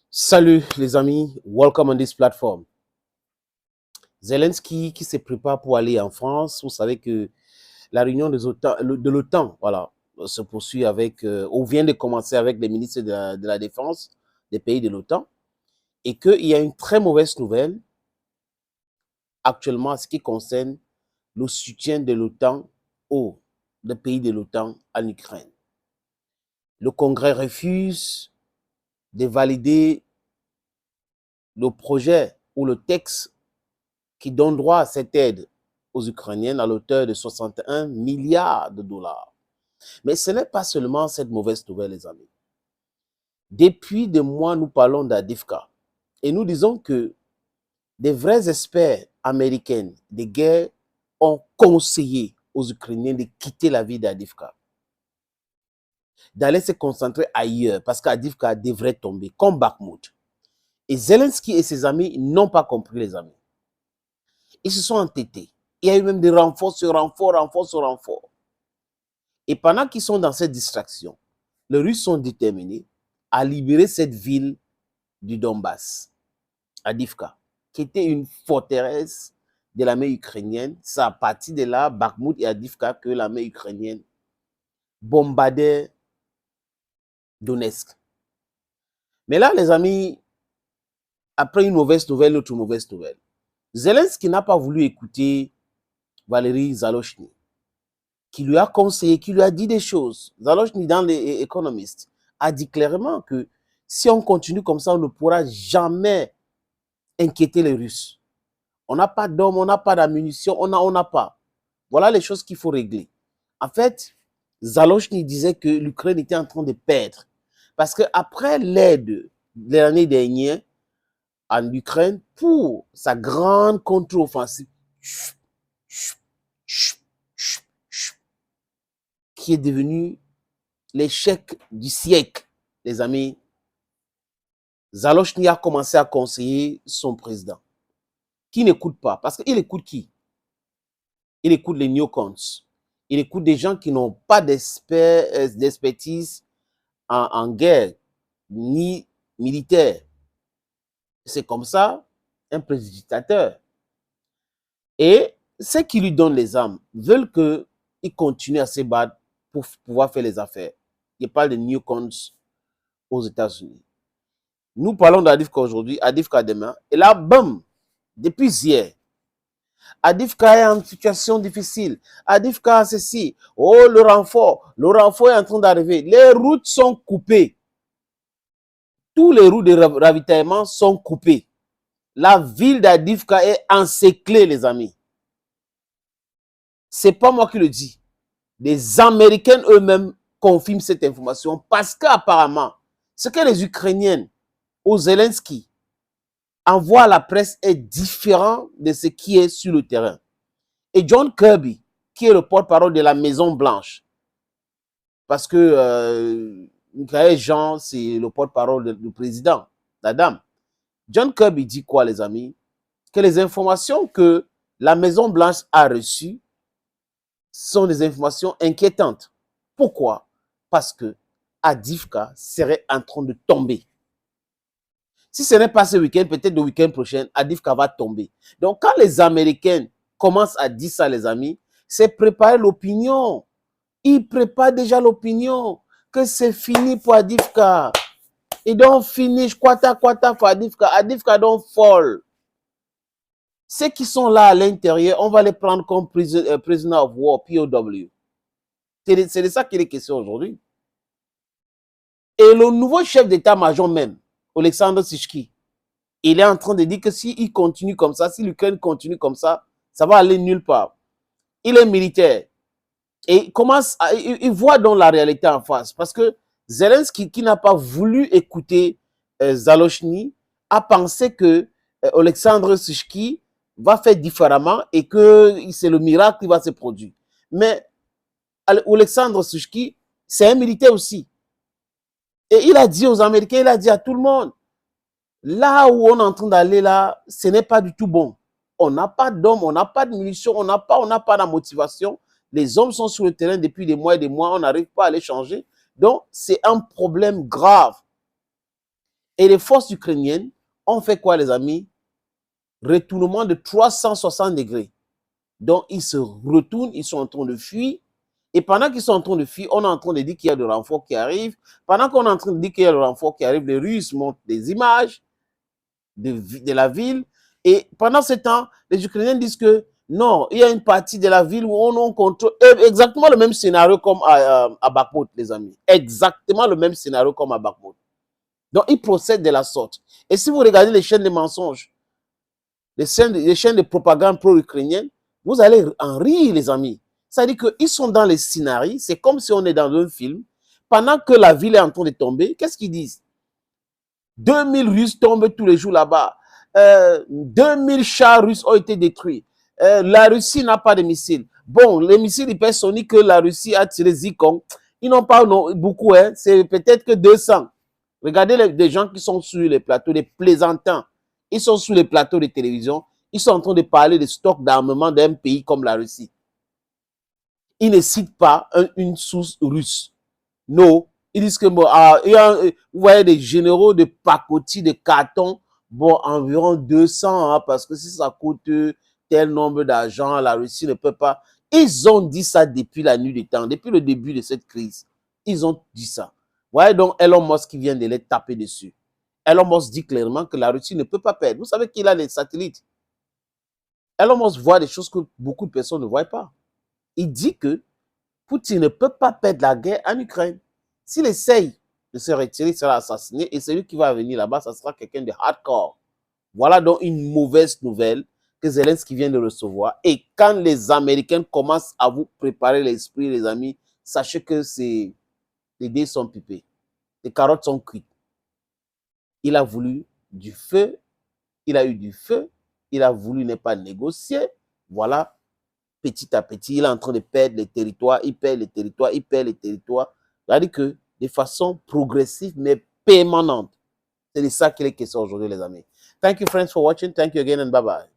Salut les amis, welcome on this platform. Zelensky qui se prépare pour aller en France. Vous savez que la réunion de l'OTAN voilà, se poursuit avec, ou vient de commencer avec les ministres de la Défense des pays de l'OTAN. Et qu'il y a une très mauvaise nouvelle actuellement en ce qui concerne le soutien de l'OTAN aux pays de l'OTAN en Ukraine. Le Congrès refuse de valider le projet ou le texte qui donne droit à cette aide aux Ukrainiens à l'auteur de 61 milliards de dollars. Mais ce n'est pas seulement cette mauvaise nouvelle, les amis. Depuis des mois, nous parlons d'Avdiivka et nous disons que des vrais experts américains de guerre ont conseillé aux Ukrainiens de quitter la ville d'Avdiivka, d'aller se concentrer ailleurs parce qu'Avdiivka devrait tomber, comme Bakhmut. Et Zelensky et ses amis n'ont pas compris, les amis. Ils se sont entêtés. Il y a eu même des renforts sur renforts. Et pendant qu'ils sont dans cette distraction, les Russes sont déterminés à libérer cette ville du Donbass, Avdiivka, qui était une forteresse de l'armée ukrainienne. C'est à partir de là, Bakhmut et Avdiivka, que l'armée ukrainienne bombardait Donetsk. Mais là, les amis, après une mauvaise nouvelle, autre mauvaise nouvelle. Zelensky n'a pas voulu écouter Valéry Zalochny, qui lui a conseillé, qui lui a dit des choses. Zalochny, dans les Economist, a dit clairement que si on continue comme ça, on ne pourra jamais inquiéter les Russes. On n'a pas d'hommes, on n'a pas d'ammunition, on n'a pas. Voilà les choses qu'il faut régler. En fait, Zalochny disait que l'Ukraine était en train de perdre. Parce qu'après l'aide de l'année dernière en Ukraine, pour sa grande contre-offensive, qui est devenu l'échec du siècle, les amis, Zalochny a commencé à conseiller son président, qui n'écoute pas. Parce qu'il écoute qui? Il écoute les neocons. Il écoute des gens qui n'ont pas d'expertise en guerre, ni militaire. C'est comme ça un prédicateur. Et ceux qui lui donnent les armes veulent qu'il continue à se battre pour pouvoir faire les affaires. Il parle de neocons aux États-Unis. Nous parlons d'Avdiivka aujourd'hui, Avdiivka demain. Et là, bam, depuis hier, Avdiivka est en situation difficile. Avdiivka a ceci. Oh, le renfort est en train d'arriver. Les routes sont coupées. Tous les routes de ravitaillement sont coupées. La ville d'Avdiivka est encerclée, les amis. Ce n'est pas moi qui le dis. Les Américains eux-mêmes confirment cette information parce qu'apparemment, ce que les Ukrainiens au Zelensky envoient à la presse est différent de ce qui est sur le terrain. Et John Kirby, qui est le porte-parole de la Maison-Blanche, parce que Michael Jean, c'est le porte-parole du président, la dame. John Kirby dit quoi, les amis? Que les informations que la Maison-Blanche a reçues sont des informations inquiétantes. Pourquoi? Parce que Avdiivka serait en train de tomber. Si ce n'est pas ce week-end, peut-être le week-end prochain, Avdiivka va tomber. Donc, quand les Américains commencent à dire ça, les amis, c'est préparer l'opinion. Ils préparent déjà l'opinion que c'est fini pour Avdiivka. Ils don't finish, quarter for Avdiivka. Avdiivka don't fall. Ceux qui sont là à l'intérieur, on va les prendre comme prisoner of war, POW. C'est de ça qu'il est question aujourd'hui. Et le nouveau chef d'état-major même, Alexandre Sishki, il est en train de dire que s'il continue comme ça, si l'Ukraine continue comme ça, ça va aller nulle part. Il est militaire. Et il voit donc la réalité en face. Parce que Zelensky, qui n'a pas voulu écouter Zalochny, a pensé que Alexandre Sishki va faire différemment et que c'est le miracle qui va se produire. Mais Alexandre Sishki, c'est un militaire aussi. Et il a dit aux Américains, il a dit à tout le monde, là où on est en train d'aller là, ce n'est pas du tout bon. On n'a pas d'hommes, on n'a pas de munitions, on n'a pas la motivation. Les hommes sont sur le terrain depuis des mois et des mois, on n'arrive pas à les changer. Donc, c'est un problème grave. Et les forces ukrainiennes ont fait quoi, les amis? Retournement de 360 degrés. Donc, ils se retournent, ils sont en train de fuir. Et pendant qu'ils sont en train de fuir, on est en train de dire qu'il y a de renforts qui arrivent. Pendant qu'on est en train de dire qu'il y a de renforts qui arrivent, les Russes montrent des images de la ville. Et pendant ce temps, les Ukrainiens disent que non, il y a une partie de la ville où on contrôle exactement le même scénario comme à Bakhmut, les amis. Exactement le même scénario comme à Bakhmut. Donc, ils procèdent de la sorte. Et si vous regardez les chaînes de mensonges, les chaînes de propagande pro-ukrainienne, vous allez en rire, les amis. C'est-à-dire qu'ils sont dans les scénarios, c'est comme si on est dans un film. Pendant que la ville est en train de tomber, qu'est-ce qu'ils disent? 2000 Russes tombent tous les jours là-bas. 2000 chars russes ont été détruits. La Russie n'a pas de missiles. Bon, les missiles hypersoniques que la Russie a tirés, Zircon, ils n'ont pas beaucoup, hein. C'est peut-être que 200. Regardez les gens qui sont sur les plateaux, les plaisantins. Ils sont sur les plateaux de télévision. Ils sont en train de parler des stocks d'armement d'un pays comme la Russie. Ils ne citent pas une source russe. Non. Ils disent que, bon, vous voyez des généraux de pacotille, de carton, bon, environ 200, hein, parce que si ça coûte tel nombre d'argent, la Russie ne peut pas. Ils ont dit ça depuis la nuit des temps, depuis le début de cette crise. Ils ont dit ça. Vous voyez donc Elon Musk qui vient de les taper dessus. Elon Musk dit clairement que la Russie ne peut pas perdre. Vous savez qu'il a les satellites. Elon Musk voit des choses que beaucoup de personnes ne voient pas. Il dit que Poutine ne peut pas perdre la guerre en Ukraine. S'il essaye de se retirer, il sera assassiné. Et celui qui va venir là-bas, ça sera quelqu'un de hardcore. Voilà donc une mauvaise nouvelle que Zelensky vient de recevoir. Et quand les Américains commencent à vous préparer l'esprit, les amis, sachez que les dés sont pipés. Les carottes sont cuites. Il a voulu du feu. Il a eu du feu. Il a voulu ne pas négocier. Voilà. Petit à petit, il est en train de perdre les territoires, il perd les territoires, il perd les territoires. C'est-à-dire que de façon progressive, mais permanente. C'est de ça qu'il est question aujourd'hui, les amis. Thank you, friends, for watching. Thank you again and bye-bye.